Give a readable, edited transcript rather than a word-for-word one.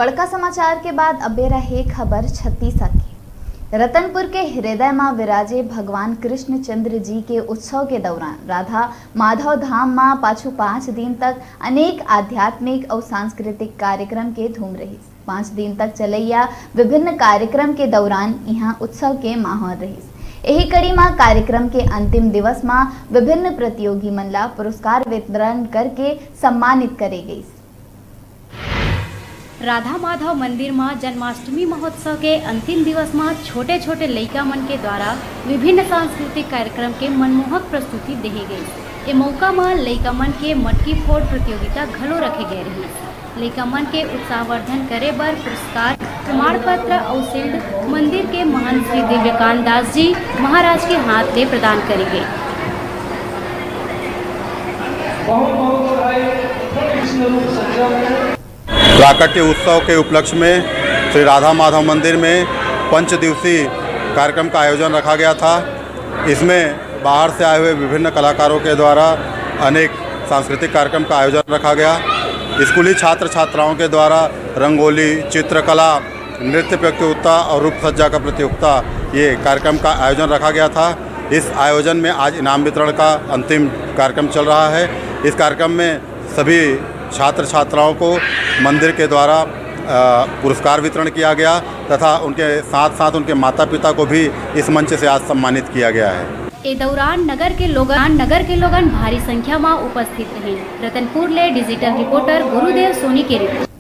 बड़का समाचार के बाद अब रहे खबर छत्तीसगढ़ की। रतनपुर के हृदय मां विराजे भगवान कृष्णचंद्र जी के उत्सव के दौरान राधा माधव धाम मां पाछू 5 दिन तक अनेक आध्यात्मिक और सांस्कृतिक कार्यक्रम के धूम रही। 5 दिन तक चलैया विभिन्न कार्यक्रम के दौरान यहाँ उत्सव के माहौल रही। यही कड़ी में कार्यक्रम के अंतिम दिवस में विभिन्न प्रतियोगी मन ला पुरस्कार वितरण करके सम्मानित करे गई। राधा माधव मंदिर में जन्माष्टमी महोत्सव के अंतिम दिवस में छोटे छोटे लइका मन के द्वारा विभिन्न सांस्कृतिक कार्यक्रम के मनमोहक प्रस्तुति देही गई। ये मौका में लइका मन के मटकी फोड़ प्रतियोगिता घलो रखे गए रही। लइका मन के उत्साहवर्धन करे बर पुरस्कार, प्रमाण पत्र और शील्ड मंदिर के महंत श्री दिव्यकांत दास जी महाराज के हाथ ले प्रदान करे गए। प्राकट्य उत्सव के उपलक्ष्य में श्री राधा माधव मंदिर में 5 दिवसीय कार्यक्रम का आयोजन रखा गया था। इसमें बाहर से आए हुए विभिन्न कलाकारों के द्वारा अनेक सांस्कृतिक कार्यक्रम का आयोजन रखा गया। स्कूली छात्र छात्राओं के द्वारा रंगोली, चित्रकला, नृत्य प्रतियोगिता और रूप सज्जा का प्रतियोगिता ये कार्यक्रम का आयोजन रखा गया था। इस आयोजन में आज इनाम वितरण का अंतिम कार्यक्रम चल रहा है। इस कार्यक्रम में सभी छात्र छात्राओं को मंदिर के द्वारा पुरस्कार वितरण किया गया तथा उनके साथ साथ उनके माता पिता को भी इस मंच से आज सम्मानित किया गया है। इस दौरान नगर के लोगन भारी संख्या में उपस्थित रहे। रतनपुर ले डिजिटल रिपोर्टर गुरुदेव सोनी के रिपोर्ट।